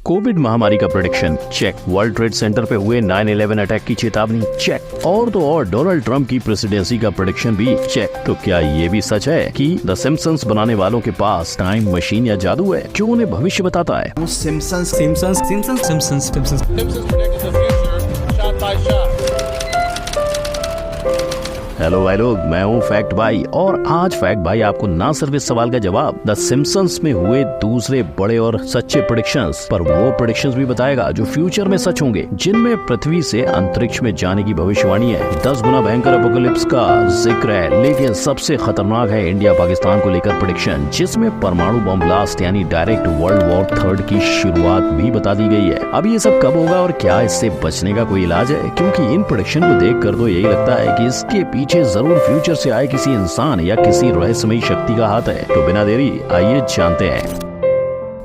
Covid महामारी का prediction check, World Trade Center पे हुए 9/11 अटैक की चेतावनी चेक, और तो और डोनाल्ड ट्रंप की प्रेसिडेंसी का प्रेडिक्शन भी चेक। तो क्या ये भी सच है कि द सिम्पसंस बनाने वालों के पास टाइम मशीन या जादू है जो उन्हें भविष्य बताता है? हेलो भाई लोग, मैं हूँ फैक्ट भाई, और आज फैक्ट भाई आपको ना सिर्फ इस सवाल का जवाब द सिम्पसंस में हुए दूसरे बड़े और सच्चे प्रेडिक्शंस, पर वो प्रेडिक्शंस भी बताएगा जो फ्यूचर में सच होंगे, जिनमें पृथ्वी से अंतरिक्ष में जाने की भविष्यवाणी है। 10 गुना भयंकर एपोकलिप्स का जिक्र है, लेकिन सबसे खतरनाक है इंडिया पाकिस्तान को लेकर प्रेडिक्शन, जिसमें परमाणु बम ब्लास्ट यानी डायरेक्ट वर्ल्ड वॉर 3 की शुरुआत भी बता दी गई है। अब ये सब कब होगा और क्या इससे बचने का कोई इलाज है? क्योंकि इन प्रेडिक्शन को देख कर तो यही लगता है कि इसके पीछे जरूर फ्यूचर से आए किसी इंसान या किसी रहस्यमयी शक्ति का हाथ है। तो बिना देरी आइए जानते हैं।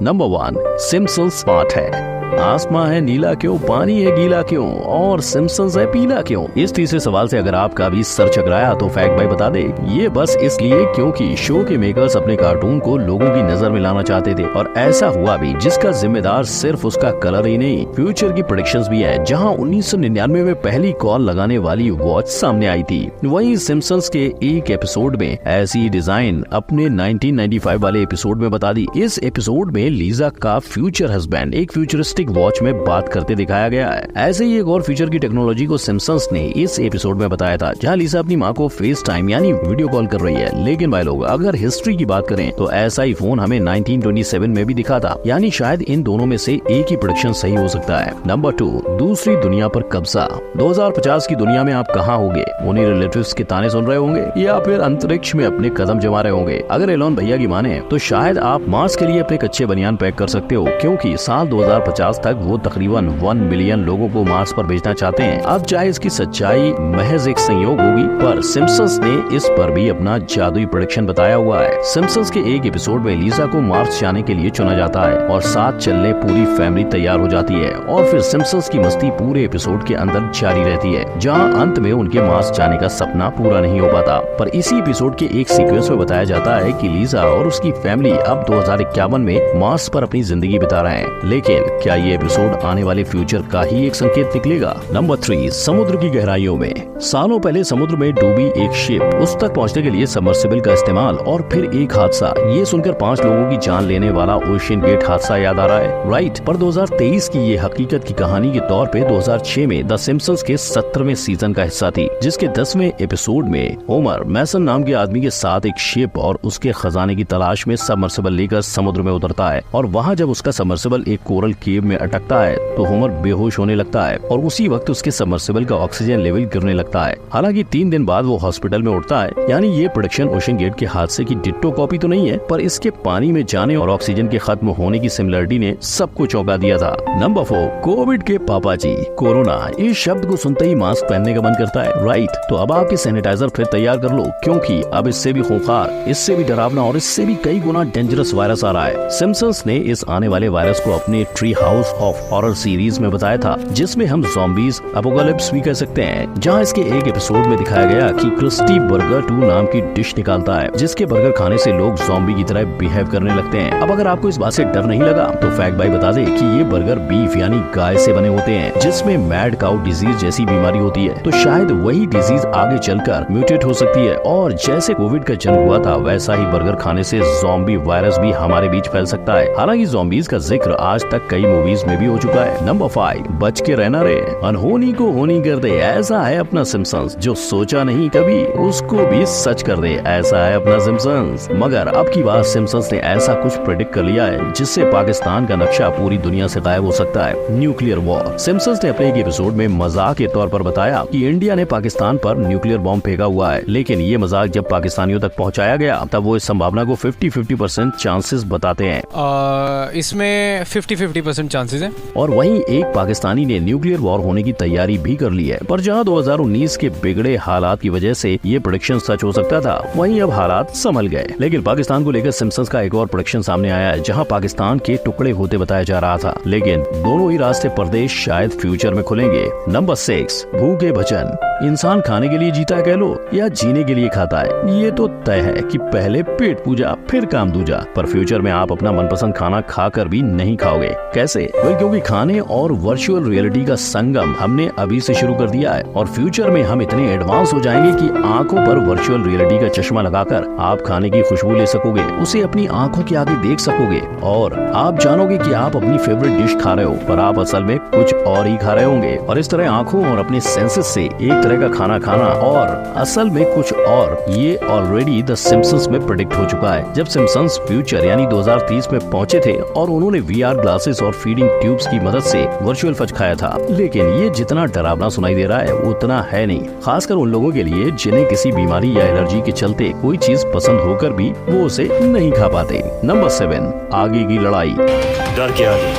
नंबर 1, सिम्पसंस स्मार्ट है। आसमां है नीला क्यों, पानी है गीला क्यों, और सिम्पसंस है पीला क्यों? इस तीसरे सवाल से अगर आपका भी सर चकराया तो फैक्ट भाई बता दे, ये बस इसलिए क्योंकि शो के मेकर्स अपने कार्टून को लोगों की नजर में लाना चाहते थे, और ऐसा हुआ भी, जिसका जिम्मेदार सिर्फ उसका कलर ही नहीं, फ्यूचर की प्रेडिक्शंस भी है। जहां 1999 में पहली कॉल लगाने वाली वॉच सामने आई थी, वहीं सिम्पसंस के एक एपिसोड में ऐसी डिजाइन अपने 1995 वाले एपिसोड में बता दी। इस एपिसोड में लीजा का फ्यूचर हस्बैंड एक फ्यूचरिस्टिक वॉच में बात करते दिखाया गया है। ऐसे ही एक और फ्यूचर की टेक्नोलॉजी को सिम्पसंस ने इस एपिसोड में बताया था, जहां लीसा अपनी मां को फेस टाइम यानी वीडियो कॉल कर रही है। लेकिन भाई लोग, अगर हिस्ट्री की बात करें तो ऐसा ही फोन हमें 1927 में भी दिखा था, यानी शायद इन दोनों में से एक ही प्रेडिक्शन सही हो सकता है। नंबर 2, दूसरी दुनिया पर कब्जा। 2050 की दुनिया में आप कहाँ होंगे? उन्हीं रिलेटिव्स के ताने सुन रहे होंगे या फिर अंतरिक्ष में अपने कदम जमा रहे होंगे? अगर एलोन भैया की माने तो शायद आप मार्स के लिए अपने कच्चे बनियान पैक कर सकते हो, क्योंकि साल 2050 तक वो तकरीबन 1 मिलियन लोगों को मार्स पर भेजना चाहते हैं। अब चाहे इसकी सच्चाई महज एक संयोग होगी, पर सिम्पसंस ने इस पर भी अपना जादुई प्रेडिक्शन बताया हुआ है। सिम्पसंस के एक एपिसोड में लीजा को मार्स जाने के लिए चुना जाता है और साथ चलने पूरी फैमिली तैयार हो जाती है, और फिर सिम्पसंस की मस्ती पूरे एपिसोड के अंदर जारी रहती है, जहाँ अंत में उनके मार्स जाने का सपना पूरा नहीं हो पाता। पर इसी एपिसोड के एक सीक्वेंस में बताया जाता है कि लीजा और उसकी फैमिली अब 2051 में मार्स पर अपनी जिंदगी बिता रहे हैं। लेकिन क्या ये एपिसोड आने वाले फ्यूचर का ही एक संकेत निकलेगा? नंबर 3, समुद्र की गहराइयों में। सालों पहले समुद्र में डूबी एक शिप, उस तक पहुंचने के लिए सबमर्सिबल का इस्तेमाल, और फिर एक हादसा। ये सुनकर 5 लोगों की जान लेने वाला ओशियन गेट हादसा याद आ रहा है, राइट? पर 2023 की ये हकीकत की कहानी के तौर पे 2006 में द सिम्पसंस के 17वें सीजन का हिस्सा थी, जिसके 10वें एपिसोड में होमर मैसन नाम के आदमी के साथ एक शिप और उसके खजाने की तलाश में सबमर्सिबल लेकर समुद्र में उतरता है, और वहाँ जब उसका सबमर्सिबल एक कोरल केव में अटकता है तो होमर बेहोश होने लगता है, और उसी वक्त उसके सबमर्सिबल का ऑक्सीजन लेवल गिरने लगता है। हालांकि 3 दिन बाद वो हॉस्पिटल में उठता है। यानी ये प्रेडिक्शन ओशन गेट के हादसे की डिट्टो कॉपी तो नहीं है, पर इसके पानी में जाने और ऑक्सीजन के खत्म होने की सिमिलरिटी ने सबको चौंका दिया था। नंबर 4, कोविड के पापा जी। कोरोना, इस शब्द को सुनते ही मास्क पहनने का मन करता है, राइट? तो अब आपके सैनिटाइजर फिर तैयार कर लो, क्योंकि अब इससे भी खूंखार, इससे भी डरावना और इससे भी कई गुना डेंजरस वायरस आ रहा है। सिम्पसंस ने इस आने वाले वायरस को अपने tree house of horror series में बताया था, जिसमें हम ज़ॉम्बीज एपोकलिप्स भी कह सकते हैं, जहां इसके एक एपिसोड में दिखाया गया कि क्रिस्टी बर्गर 2 नाम की डिश निकालता है, जिसके बर्गर खाने से लोग ज़ॉम्बी की तरह बिहेव करने लगते हैं। अब अगर आपको इस बात से डर नहीं लगा तो फैक्ट भाई बता दे कि ये बर्गर बीफ यानी गाय से बने होते हैं, जिसमें मैड काउ डिजीज जैसी बीमारी होती है। तो शायद वही डिजीज आगे चलकर म्यूटेट हो सकती है, और जैसे कोविड का जन्म हुआ था, वैसा ही बर्गर खाने से ज़ॉम्बी वायरस भी हमारे बीच फैल सकता है। हालांकि ज़ॉम्बीज का जिक्र आज तक कई मूवीज में भी हो चुका है। नंबर 5, बच के रहना रे, अनहोनी को होनी कर दे, ऐसा है अपना सिम्पसंस। जो सोचा नहीं कभी उसको भी सच कर दे, ऐसा है अपना सिम्पसंस। मगर अब की बार सिम्पसंस ने ऐसा कुछ प्रेडिक्ट कर लिया है, जिससे पाकिस्तान का नक्शा पूरी दुनिया से गायब हो सकता है। Nuclear war. सिम्पसंस ने अपने एक एपिसोड में मजाक के तौर पर बताया कि इंडिया ने पाकिस्तान पर न्यूक्लियर बॉम्ब फेंका हुआ है, लेकिन ये मजाक जब पाकिस्तानियों तक पहुंचाया गया तब वो इस संभावना को 50-50% चांसेस बताते हैं। इसमें 50-50% चांसेस है। और वहीं एक पाकिस्तानी ने न्यूक्लियर वॉर होने की तैयारी भी कर ली है, पर जहां 2019 के बिगड़े हालात की वजह से ये प्रेडिक्शन सच हो सकता था, वहीं अब हालात संभल गए। लेकिन पाकिस्तान को लेकर सिम्पसंस का एक और प्रेडिक्शन सामने आया है, जहां पाकिस्तान के टुकड़े होते बताया जा रहा था, लेकिन दोनों ही रास्ते प्रदेश शायद फ्यूचर में खुलेंगे। नंबर 6, भूखे भजन। इंसान खाने के लिए जीता है कह लो या जीने के लिए खाता है, ये तो तय है कि पहले पेट पूजा फिर काम दूजा। पर फ्यूचर में आप अपना मनपसंद खाना खाकर भी नहीं खाओगे। कैसे? क्योंकि खाने और वर्चुअल रियलिटी का संगम हमने अभी से शुरू कर दिया है और फ्यूचर में हम इतने एडवांस हो जाएंगे कि आंखों पर वर्चुअल रियलिटी का चश्मा लगाकर आप खाने की खुशबू ले सकोगे, उसे अपनी आंखों के आगे देख सकोगे और आप जानोगे कि आप अपनी फेवरेट डिश खा रहे हो पर आप असल में कुछ और ही खा रहे होंगे। और इस तरह आंखों और अपने सेंसेस से एक तरह का खाना खाना और असल में कुछ और, ये ऑलरेडी द सिम्पसंस में प्रेडिक्ट हो चुका है। जब सिम्पसंस फ्यूचर यानी 2030 में पहुंचे थे और उन्होंने VR ग्लासेस और फीडिंग ट्यूब्स की मदद से वर्चुअल फज खाया था, लेकिन ये जितना डरावना सुनाई दे रहा है उतना है नहीं, खासकर उन लोगों के लिए जिन्हें किसी बीमारी या एलर्जी के चलते कोई चीज पसंद होकर भी वो उसे नहीं खा पाते। नंबर 7, आगे की लड़ाई। डर के आगे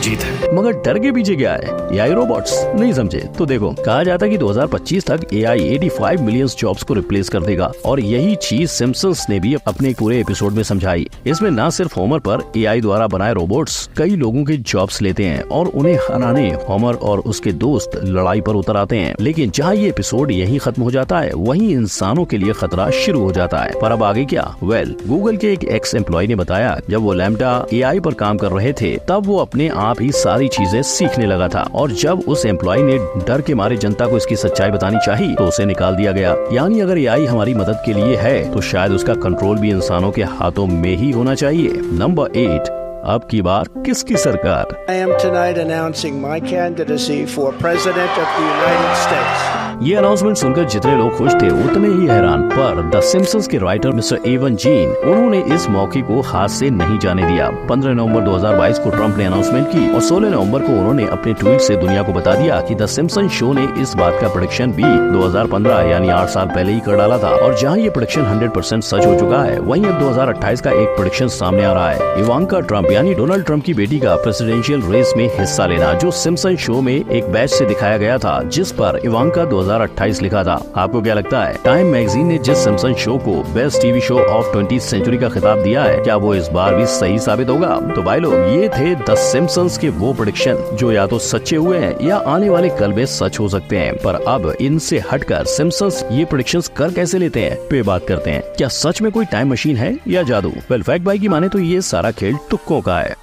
जीत है। मगर डर के पीछे क्या है? AI रोबोट्स नहीं समझे तो देखो, कहा जाता है कि 2025 तक AI 85 मिलियन जॉब्स को रिप्लेस कर देगा और यही चीज सिम्पसंस ने भी अपने पूरे एपिसोड में समझाई। इसमें न सिर्फ होमर पर AI द्वारा बनाए रोबोट्स कई लोगों के जॉब्स लेते हैं और उन्हें हराने होमर और उसके दोस्त लड़ाई पर उतर आते हैं, लेकिन जहाँ ये एपिसोड यहीं खत्म हो जाता है वहीं इंसानों के लिए खतरा शुरू हो जाता है। पर अब आगे क्या? गूगल के एक एक्स एम्प्लॉय ने बताया जब वो लैम्बडा AI पर काम कर रहे थे तब वो अपने आप ही सारी चीजें सीखने लगा था और जब उस एम्प्लॉय ने डर के मारे जनता को इसकी सच्चाई बतानी चाहिए तो उसे निकाल दिया गया। यानी अगर AI हमारी मदद के लिए है तो शायद उसका कंट्रोल भी इंसानों के हाथों में ही होना चाहिए। नंबर 8, अब की बार किसकी सरकार? I am tonight announcing my candidacy for President of the United States. ये अनाउंसमेंट सुनकर जितने लोग खुश थे उतने ही हैरान, पर द सिम्पसंस के राइटर मिस्टर एवन जीन उन्होंने इस मौके को हाथ से नहीं जाने दिया। 15 नवंबर 2022 को ट्रंप ने अनाउंसमेंट की और 16 नवंबर को उन्होंने अपने ट्वीट से दुनिया को बता दिया कि द सिम्पसंस शो ने इस बात का प्रेडिक्शन भी 2015 यानी 8 साल पहले ही कर डाला था और जहाँ ये प्रेडिक्शन 100% सच हो चुका है, वहीं अब 2028 का एक प्रेडिक्शन सामने आ रहा है। इवांका ट्रंप यानी डोनाल्ड ट्रंप की बेटी का प्रेसिडेंशियल रेस में हिस्सा लेना, जो सिम्पसन शो में एक बैच से दिखाया गया था जिस पर इवांका 2028 लिखा था। आपको क्या लगता है? टाइम मैगजीन ने जिस सिम्पसन शो को best TV show of 20th century का खिताब दिया है, क्या वो इस बार भी सही साबित होगा? तो भाई लोग, ये थे द सिम्पसंस के वो प्रेडिक्शन जो या तो सच्चे हुए हैं या आने वाले कल में सच हो सकते हैं। पर अब इनसे हटकर सिम्पसंस ये प्रेडिक्शंस कर कैसे लेते हैं पे बात करते हैं। क्या सच में कोई टाइम मशीन है या जादू? फैक्ट भाई की माने तो ये सारा खेल तुक्कों का है।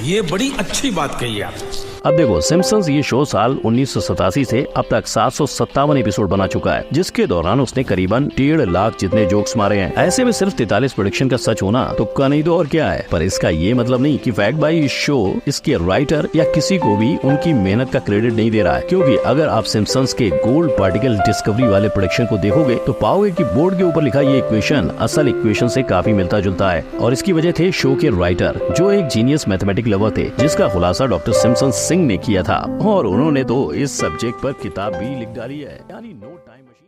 ये बड़ी अच्छी बात कही आप। अब देखो, सिम्पसंस ये शो साल 1987 से अब तक 757 एपिसोड बना चुका है, जिसके दौरान उसने करीबन 1.5 लाख जितने जोक्स मारे हैं। ऐसे में सिर्फ 43 प्रेडिक्शन का सच होना तुक्का नहीं तो और क्या है। पर इसका ये मतलब नहीं कि फैक्ट बाई इस शो इसके राइटर या किसी को भी उनकी मेहनत का क्रेडिट नहीं दे रहा है, क्योंकि अगर आप सिम्पसंस के गोल्ड पार्टिकल डिस्कवरी वाले प्रेडिक्शन को देखोगे तो पाओगे कि बोर्ड के ऊपर लिखा ये इक्वेशन असल इक्वेशन से काफी मिलता जुलता है। और इसकी वजह थे शो के राइटर, जो एक जीनियस मैथमेटिक लवर थे, जिसका खुलासा डॉक्टर सिम्पसन सिंह ने किया था और उन्होंने तो इस सब्जेक्ट पर किताब भी लिख डाली है, यानी नो टाइम मशीन।